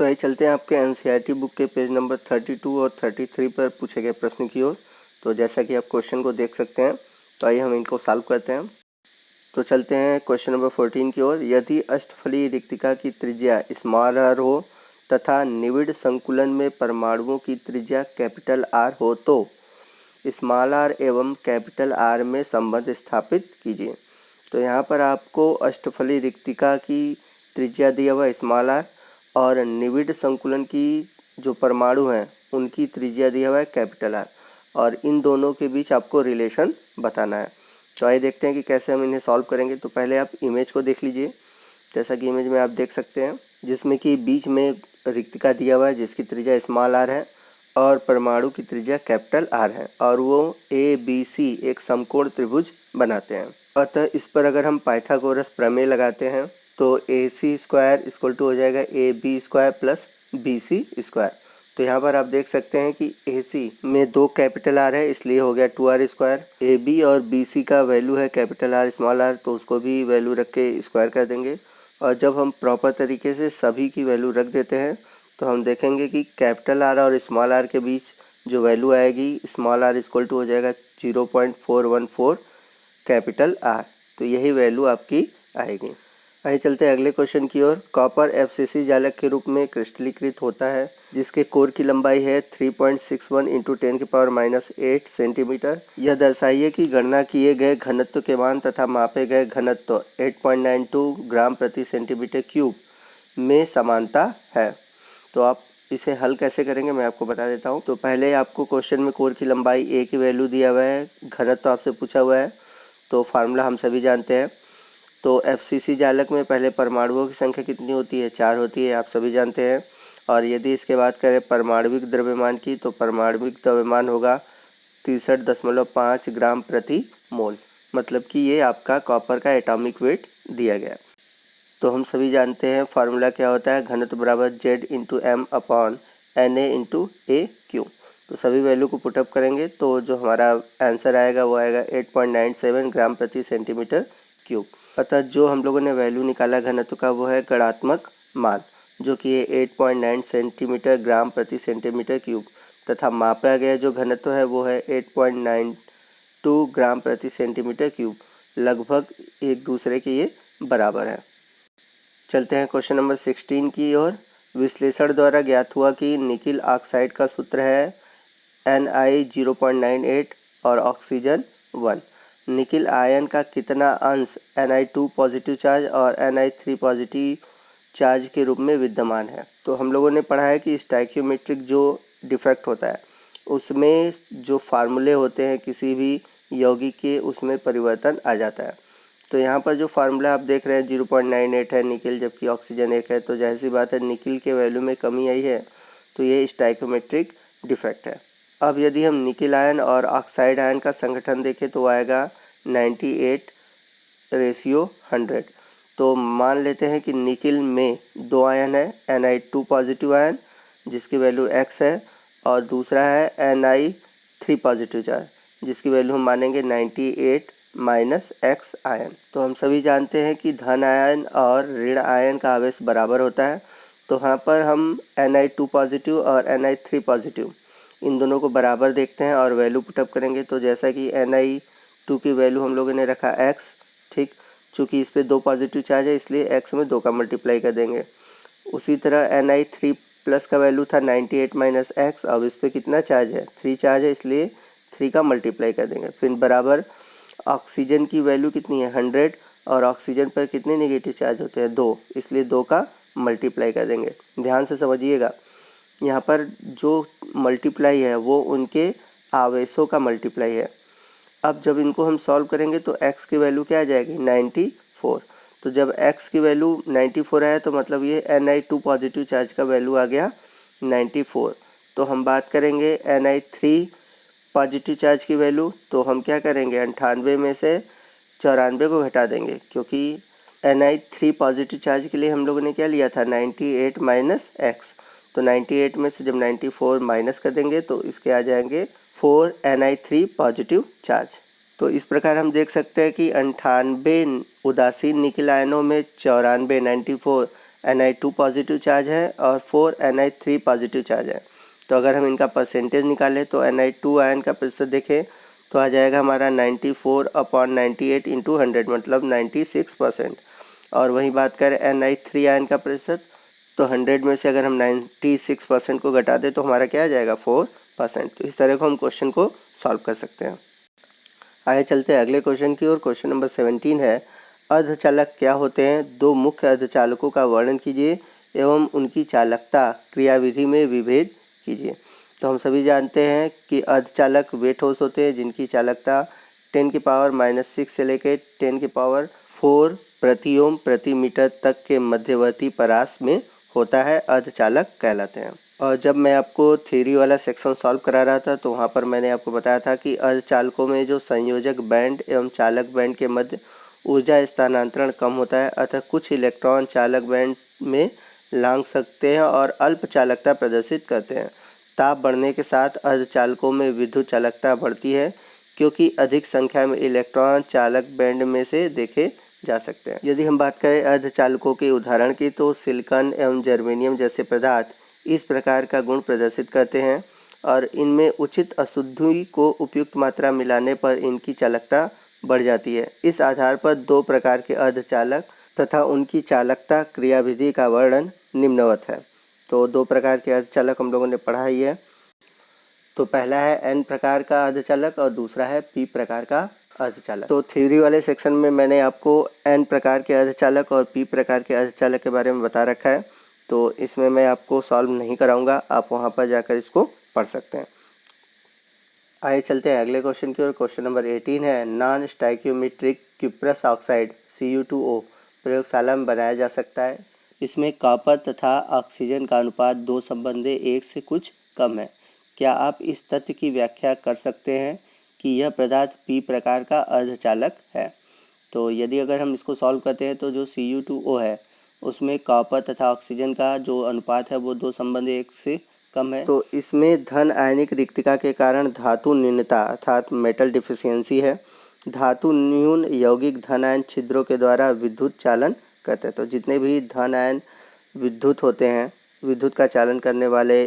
तो आइए चलते हैं आपके एनसीईआरटी बुक के पेज नंबर 32 और 33 पर पूछे गए प्रश्न की ओर। तो जैसा कि आप क्वेश्चन को देख सकते हैं, तो आइए हम इनको सॉल्व करते हैं। तो चलते हैं क्वेश्चन नंबर 14 की ओर। यदि अष्टफली रिक्तिका की त्रिज्या स्मॉल आर हो तथा निविड़ संकुलन में परमाणुओं की त्रिज्या कैपिटल आर हो तो स्मॉल आर एवं कैपिटल आर में संबंध स्थापित कीजिए। तो यहाँ पर आपको अष्टफली रिक्तिका की त्रिज्या दिया हुआ स्मॉल आर और निविड़ संकुलन की जो परमाणु हैं उनकी त्रिज्या दिया हुआ है कैपिटल आर, और इन दोनों के बीच आपको रिलेशन बताना है। तो आइए देखते हैं कि कैसे हम इन्हें सॉल्व करेंगे। तो पहले आप इमेज को देख लीजिए। जैसा कि इमेज में आप देख सकते हैं, जिसमें कि बीच में रिक्तिका दिया हुआ है जिसकी त्रिज्या स्मॉल आर है और परमाणु की त्रिज्या कैपिटल आर है, और वो ए बी सी एक समकोण त्रिभुज बनाते हैं। अतः इस पर अगर हम पाइथागोरस प्रमेय लगाते हैं तो A C square equal to हो जाएगा A B square plus B C square. तो यहाँ पर आप देख सकते हैं कि ए सी में 2 कैपिटल आर है, इसलिए हो गया 2r स्क्वायर। ए बी और बी सी का वैल्यू है कैपिटल आर स्मॉल आर, तो उसको भी वैल्यू रख के स्क्वायर कर देंगे। और जब हम प्रॉपर तरीके से सभी की वैल्यू रख देते हैं तो हम देखेंगे कि कैपिटल आर और स्मॉल आर के बीच जो वैल्यू आएगी, स्मॉल आर इक्वल टू हो जाएगा 0.414 कैपिटल आर। तो यही वैल्यू आपकी आएगी। आइए चलते हैं अगले क्वेश्चन की ओर। कॉपर एफसीसी जालक के रूप में क्रिस्टलीकृत होता है जिसके कोर की लंबाई है 3.61 इंटू 10⁻⁸ सेंटीमीटर। यह दर्शाइए कि गणना किए गए घनत्व के मान तथा मापे गए घनत्व 8.92 ग्राम प्रति सेंटीमीटर क्यूब में समानता है। तो आप इसे हल कैसे करेंगे मैं आपको बता देता हूँ। तो पहले आपको क्वेश्चन में कोर की लंबाई ए की वैल्यू दिया हुआ है, घनत्व आपसे पूछा हुआ है, तो फार्मूला हम सभी जानते हैं। तो एफसीसी जालक में पहले परमाणुओं की संख्या कितनी होती है, 4 होती है, आप सभी जानते हैं। और यदि इसके बात करें परमाणविक द्रव्यमान की, तो परमाणविक द्रव्यमान होगा 63.5 ग्राम प्रति मोल, मतलब कि ये आपका कॉपर का एटॉमिक वेट दिया गया। तो हम सभी जानते हैं फार्मूला क्या होता है, घनत्व बराबर Z into M upon Na into a cube. तो सभी वैल्यू को पुटअप करेंगे तो जो हमारा आंसर आएगा वो आएगा 8.97 ग्राम प्रति सेंटीमीटर क्यूब। अतः जो हम लोगों ने वैल्यू निकाला घनत्व का वो है गणात्मक मान, जो कि है 8.9 सेंटीमीटर ग्राम प्रति सेंटीमीटर क्यूब, तथा मापा गया जो घनत्व है वो है 8.92 ग्राम प्रति सेंटीमीटर क्यूब। लगभग एक दूसरे के ये बराबर है। चलते हैं क्वेश्चन नंबर 16 की ओर। विश्लेषण द्वारा ज्ञात हुआ कि निकिल ऑक्साइड का सूत्र है Ni 0.98 और ऑक्सीजन 1। निकिल आयन का कितना अंश Ni2 पॉजिटिव चार्ज और Ni3 पॉजिटिव चार्ज के रूप में विद्यमान है। तो हम लोगों ने पढ़ा है कि स्टोइकियोमेट्रिक जो डिफेक्ट होता है उसमें जो फार्मूले होते हैं किसी भी यौगिक के, उसमें परिवर्तन आ जाता है। तो यहाँ पर जो फार्मूला आप देख रहे हैं 0.98 है निकिल, जबकि ऑक्सीजन 1 है, तो जाहिर सी बात है निकिल के वैल्यू में कमी आई है, तो ये स्टोइकियोमेट्रिक डिफेक्ट है। अब यदि हम निकिल आयन और ऑक्साइड आयन का संगठन देखें तो आएगा 98:100। तो मान लेते हैं कि निकिल में 2 आयन है, Ni2 पॉजिटिव आयन जिसकी वैल्यू x है, और दूसरा है Ni3 पॉजिटिव चार्ज जिसकी वैल्यू हम मानेंगे 98 -x आयन। तो हम सभी जानते हैं कि धन आयन और ऋण आयन का आवेश बराबर होता है। तो यहाँ पर हम Ni2 पॉजिटिव और Ni3 पॉजिटिव इन दोनों को बराबर देखते हैं और वैल्यू पुटअप करेंगे। तो जैसा कि Ni2 की वैल्यू हम लोगों ने रखा x, ठीक, चूँकि इस पर 2 पॉजिटिव चार्ज है इसलिए x में 2 का मल्टीप्लाई कर देंगे। उसी तरह Ni3 प्लस का वैल्यू था 98 -x, अब इस पर कितना चार्ज है, 3 चार्ज है, इसलिए 3 का मल्टीप्लाई कर देंगे। फिर बराबर ऑक्सीजन की वैल्यू कितनी है 100, और ऑक्सीजन पर कितने नेगेटिव चार्ज होते हैं 2, इसलिए 2 का मल्टीप्लाई कर देंगे। ध्यान से समझिएगा, यहाँ पर जो मल्टीप्लाई है वो उनके आवेशों का मल्टीप्लाई है। अब जब इनको हम सॉल्व करेंगे तो x की वैल्यू क्या आ जाएगी 94। तो जब x की वैल्यू 94 है तो मतलब ये Ni2 पॉजिटिव चार्ज का वैल्यू आ गया 94। तो हम बात करेंगे Ni3 पॉजिटिव चार्ज की वैल्यू, तो हम क्या करेंगे 98 में से 94 को घटा देंगे, क्योंकि Ni3 पॉजिटिव चार्ज के लिए हम लोगों ने क्या लिया था 98 -x। तो 98 में से जब 94 माइनस कर देंगे तो इसके आ जाएंगे 4 Ni3 पॉजिटिव चार्ज। तो इस प्रकार हम देख सकते हैं कि 98 उदासीन निकिल आयनों में 94 94 Na2 पॉजिटिव चार्ज है और 4 Na3 पॉजिटिव चार्ज है। तो अगर हम इनका परसेंटेज निकालें तो Na2 आयन का प्रतिशत देखें तो आ जाएगा हमारा 94/98 इंटू 100 मतलब 96%। और वहीं बात करें Na3 आयन का प्रतिशत तो 100 में से अगर हम 96% को घटा दें तो हमारा क्या आ जाएगा 4%। तो इस तरह को हम क्वेश्चन को सॉल्व कर सकते हैं। आगे चलते हैं अगले क्वेश्चन की ओर। क्वेश्चन नंबर 17 है, अर्धचालक क्या होते हैं? दो मुख्य अर्धचालकों का वर्णन कीजिए एवं उनकी चालकता क्रियाविधि में विभेद कीजिए। तो हम सभी जानते हैं कि अर्धचालक वे ठोस होते हैं जिनकी चालकता 10⁻⁻6 से लेकर 10⁻⁴ प्रति ओम प्रति मीटर तक के मध्यवर्ती परास में होता है, अर्धचालक कहलाते हैं। और जब मैं आपको थ्योरी वाला सेक्शन सॉल्व करा रहा था तो वहाँ पर मैंने आपको बताया था कि अर्धचालकों में जो संयोजक बैंड एवं चालक बैंड के मध्य ऊर्जा स्थानांतरण कम होता है, अतः कुछ इलेक्ट्रॉन चालक बैंड में लांघ सकते हैं और अल्प चालकता प्रदर्शित करते हैं। ताप बढ़ने के साथ अर्धचालकों में विद्युत चालकता बढ़ती है क्योंकि अधिक संख्या में इलेक्ट्रॉन चालक बैंड में से देखे जा सकते हैं। यदि हम बात करें अर्धचालकों के उदाहरण की तो सिलिकॉन एवं जर्मेनियम जैसे पदार्थ इस प्रकार का गुण प्रदर्शित करते हैं और इनमें उचित अशुद्धि को उपयुक्त मात्रा मिलाने पर इनकी चालकता बढ़ जाती है। इस आधार पर दो प्रकार के अर्धचालक तथा उनकी चालकता क्रियाविधि का वर्णन निम्नवत है। तो दो प्रकार के अर्धचालक हम लोगों ने पढ़ा ही है। तो पहला है N प्रकार का अर्धचालक और दूसरा है P प्रकार का अर्धचालक। तो थ्योरी वाले सेक्शन में मैंने आपको N प्रकार के अर्धचालक और P प्रकार के अर्धचालक के बारे में बता रखा है, तो इसमें मैं आपको सॉल्व नहीं कराऊंगा, आप वहां पर जाकर इसको पढ़ सकते हैं। आइए चलते हैं अगले क्वेश्चन की ओर। क्वेश्चन नंबर 18 है, non stoichiometric cuprous oxide Cu2O प्रयोगशाला में बनाया जा सकता है। इसमें कॉपर तथा ऑक्सीजन का अनुपात 2:1 से कुछ कम है। क्या आप इस तथ्य की व्याख्या कर सकते हैं कि यह पदार्थ P प्रकार का अर्धचालक है? तो यदि अगर हम इसको सॉल्व करते हैं तो जो Cu2O है उसमें कॉपर तथा ऑक्सीजन का जो अनुपात है वो 2:1 से कम है। तो इसमें धन आयनिक रिक्तिका के कारण धातु न्यूनता अर्थात मेटल डिफिशियंसी है। धातु न्यून यौगिक धन आयन छिद्रों के द्वारा विद्युत चालन करते हैं। तो जितने भी धन आयन विद्युत होते हैं, विद्युत का चालन करने वाले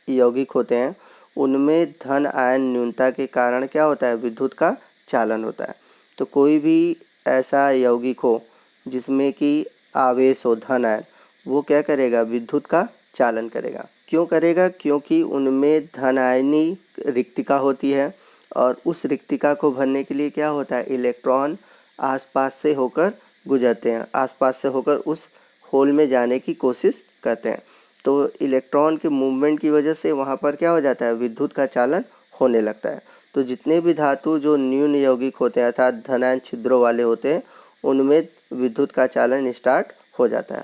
यौगिक होते हैं, उनमें धन आयन न्यूनता के कारण क्या होता है, विद्युत का चालन होता है। तो कोई भी ऐसा यौगिक हो जिसमें कि आवेश हो धन आयन, वो क्या करेगा, विद्युत का चालन करेगा। क्यों करेगा? क्योंकि उनमें धन आयनी रिक्तिका होती है और उस रिक्तिका को भरने के लिए क्या होता है, इलेक्ट्रॉन आसपास से होकर गुजरते हैं, आसपास से होकर उस होल में जाने की कोशिश करते हैं। तो इलेक्ट्रॉन के मूवमेंट की वजह से वहाँ पर क्या हो जाता है, विद्युत का चालन होने लगता है। तो जितने भी धातु जो न्यून यौगिक होते हैं अर्थात धनायन छिद्रों वाले होते हैं, उनमें विद्युत का चालन स्टार्ट हो जाता है।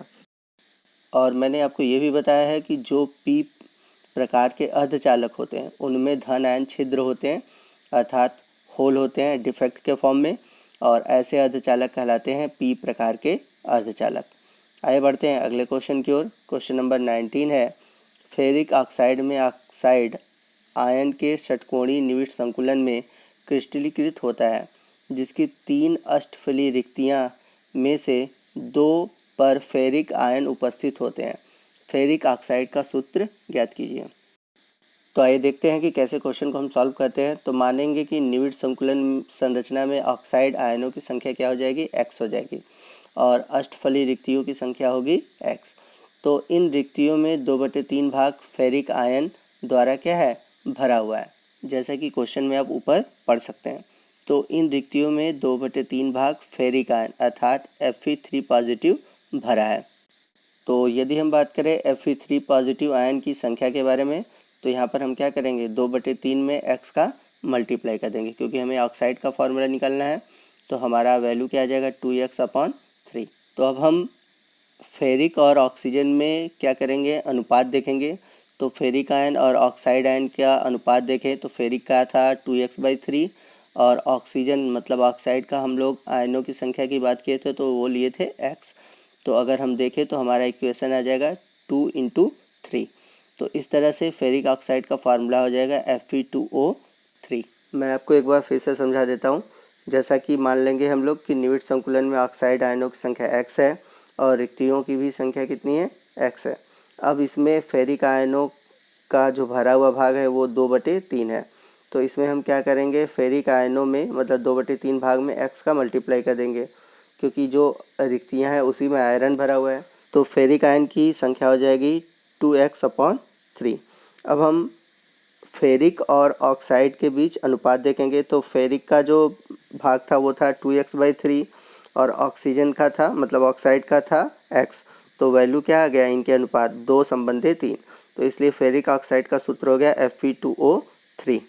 और मैंने आपको ये भी बताया है कि जो P प्रकार के अर्धचालक होते हैं उनमें धन आयन छिद्र होते हैं अर्थात होल होते हैं डिफेक्ट के फॉर्म में, और ऐसे अर्धचालक कहलाते हैं P प्रकार के अर्धचालक। आगे बढ़ते हैं अगले क्वेश्चन की ओर। क्वेश्चन नंबर 19 है, फेरिक ऑक्साइड में ऑक्साइड आयन के षटकोणीय निविष्ट संकुलन में क्रिस्टलीकृत होता है, जिसकी 3 अष्टफली रिक्तियाँ में से 2 पर फेरिक आयन उपस्थित होते हैं। फेरिक ऑक्साइड का सूत्र ज्ञात कीजिए। तो आइए देखते हैं कि कैसे क्वेश्चन को हम सॉल्व करते हैं। तो मानेंगे कि निविष्ट संकुलन संरचना में ऑक्साइड आयनों की संख्या क्या हो जाएगी, x हो जाएगी, और अष्टफली रिक्तियों की संख्या होगी x। तो इन रिक्तियों में 2/3 भाग फेरिक आयन द्वारा क्या है, भरा हुआ है, जैसा कि क्वेश्चन में आप ऊपर पढ़ सकते हैं। तो इन रिक्तियों में 2/3 भाग फेरिक आयन अर्थात Fe3 पॉजिटिव भरा है। तो यदि हम बात करें Fe3 पॉजिटिव आयन की संख्या के बारे में, तो यहाँ पर हम क्या करेंगे, 2/3 में x का मल्टीप्लाई कर देंगे, क्योंकि हमें ऑक्साइड का फॉर्मूला निकालना है। तो हमारा वैल्यू क्या आ जाएगा, 2x/3। तो अब हम फेरिक और ऑक्सीजन में क्या करेंगे, अनुपात देखेंगे। तो फेरिक आयन और ऑक्साइड आयन का अनुपात देखें तो फेरिक का था 2x/3 और ऑक्सीजन मतलब ऑक्साइड का हम लोग आयनों की संख्या की बात किए थे तो वो लिए थे x। तो अगर हम देखें तो हमारा इक्वेशन आ जाएगा 2 × 3। तो इस तरह से फेरिक ऑक्साइड का फार्मूला हो जाएगा Fe2O3। मैं आपको एक बार फिर से समझा देता हूँ। जैसा कि मान लेंगे हम लोग कि निविष्ट संकुलन में ऑक्साइड आयनों की संख्या x है और रिक्तियों की भी संख्या कितनी है, x है। अब इसमें फेरिक आयनों का जो भरा हुआ भाग है वो 2/3 है। तो इसमें हम क्या करेंगे, फेरिक आयनों में मतलब 2/3 भाग में x का मल्टीप्लाई कर देंगे, क्योंकि जो रिक्तियाँ हैं उसी में आयरन भरा हुआ है। तो फेरिक आयन की संख्या हो जाएगी 2x/3। अब हम फेरिक और ऑक्साइड के बीच अनुपात देखेंगे। तो फेरिक का जो भाग था वो था 2x/3 और ऑक्सीजन का था मतलब ऑक्साइड का था x। तो वैल्यू क्या आ गया इनके अनुपात 2/3। तो इसलिए फेरिक ऑक्साइड का सूत्र हो गया Fe2O3।